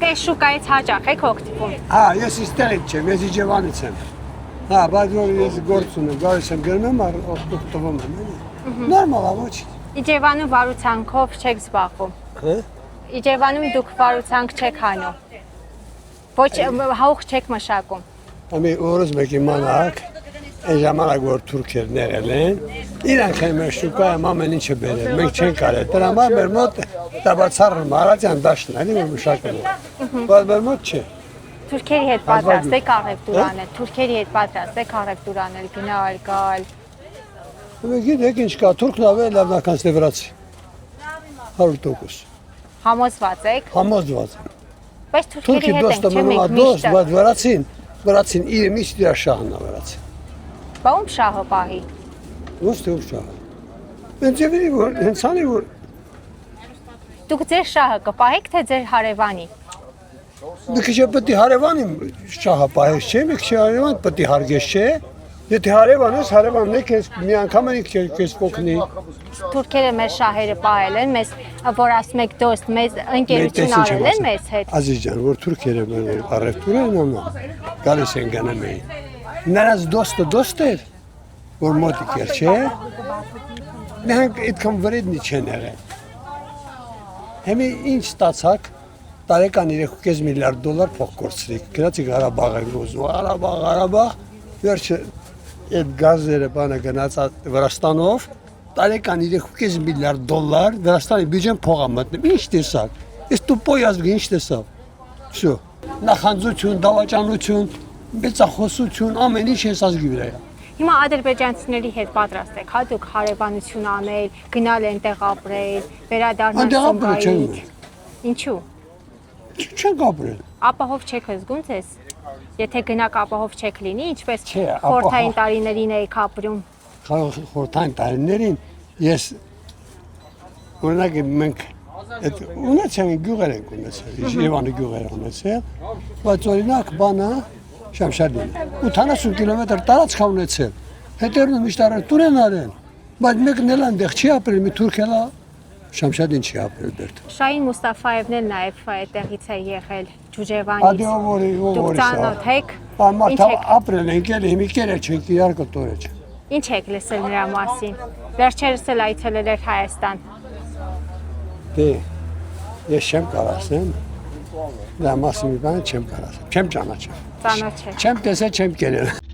այս շուկայից հաճախ եք օգտվում։ Հա, ես իստեղից չեմ, ես Իջևանից եմ։ Հա, բայց որ ես գործ ունեմ, գալիս եմ գնում, օգտվում եմ, էլի։ Նորմալ է, ոչ։ Իջևանում վարուցանքով չեք զբաղվում։ Հա։ Իջևանում դուք վարուցանք չեք հանում։ Ոչ հող չեք մշակում։ Ամի օրս մեկ իմանաք, այն ժամանակ որ թուրքերն եղել են, իրանք են մեր շուկայում ամեն ինչը բերել, մենք չենք կարել։ Դրա համար մեր մոտ դա բացառում Արարատյան դաշտն է, էլի որ մշակում են։ Բայց մեր մոտ չէ։ Թուրքերի հետ պատրաստ եք աղևտուր անել, թուրքերի հետ պատրաստ եք աղևտուր անել, գնալ, գալ։ Մենք գիտեք ինչ կա, թուրքն ավելի լավ նախանց թե վրացի։ 100%։ Համոզված եք։ Համոզված եմ։ Բայց թուրքերի հետ ենք, չէ՞ մենք դոստ, միշտ։ բայց վրացին իր միշտ իր շահն է վրացի։ Բա ում շահը պահի։ Ո՞ց թե ում շահը։ Մենք ջևերի որ հենց անի որ Դուք ձեր շահը կպահեք, թե ձեր հարևանի։ Դուք չէ պետք է հարևանի շահը պահես, չէ՞, մենք չէ հարևան պետք է հարգես, չէ՞։ Եթե հարևան ես, հարևանն է քեզ մի անգամ է քեզ կօգնի։ Թուրքերը մեր շահերը պահել են, մեզ որ ասում եք դոստ, մեզ ընկերություն արել են մեզ հետ։ Ազիզ ջան, որ թուրքերը մեր առևտուր են անում, գալիս են գնում էին։ Նրանց դոստը էր, որ մոտիկ էր, չէ՞։ Նրանք այդքան վրեդնի չեն եղել։ Հիմա ինչ ստացակ, տարեկան 3.5 միլիարդ դոլար փող կորցրիկ։ Գրացի Ղարաբաղը ուզում, Ղարաբաղ, վերջը այդ գազերը բանը գնաց Վրաստանով, տարեկան 3.5 միլիարդ դոլար Վրաստանի բյուջեն փող է մտնում։ Ինչ տեսակ։ Այս տուպոյ ազգը ինչ տեսավ։ Всё։ Նախանձություն, դավաճանություն, բեցախոսություն, ամեն ինչ այս ազգի վրա է։ Հիմա ադրբեջանցիների հետ պատրաստ եք, հա դուք հարևանություն անել, գնալ այնտեղ ապրել, վերադառնալ Սումգայիթ։ Ինչու։ Չենք ապրել։ Ապահով չեք զգում ձեզ։ Եթե գնաք ապահով չեք լինի, ինչպես խորհրդային տարիներին եք ապրում։ Խորհրդային տարիներին ես օրինակ մենք այդ ունեցել գյուղեր ենք ունեցել, Երևանի գյուղեր ունեցել, բայց օրինակ բանը Շամշադին 80 կիլոմետր տարածք ունեցել։ Հետերն միշտ տուն են արել, բայց մեկն էլ այնտեղ չի ապրել, մի թուրք էլ Շամշադին չի ապրել դեռ։ Շահին Մուստաֆաևն էլ նաև այդտեղից է եղել Ջուջևանից։ Դուք ծանոթ եք։ Մարդը ապրել են, եկել հիմի կերը չենք իրար կտորը չէ։ Ինչ եք լսել նրա մասին։ Վերջերս էլ այցելել էր Հայաստան։ Դե ես չեմ կարող ասեմ։ Դա մասին մի բան չեմ կարող ասեմ։ Չեմ ճանաչել։ Ծանոթ չեք։ Չեմ տեսել, չեմ կերել։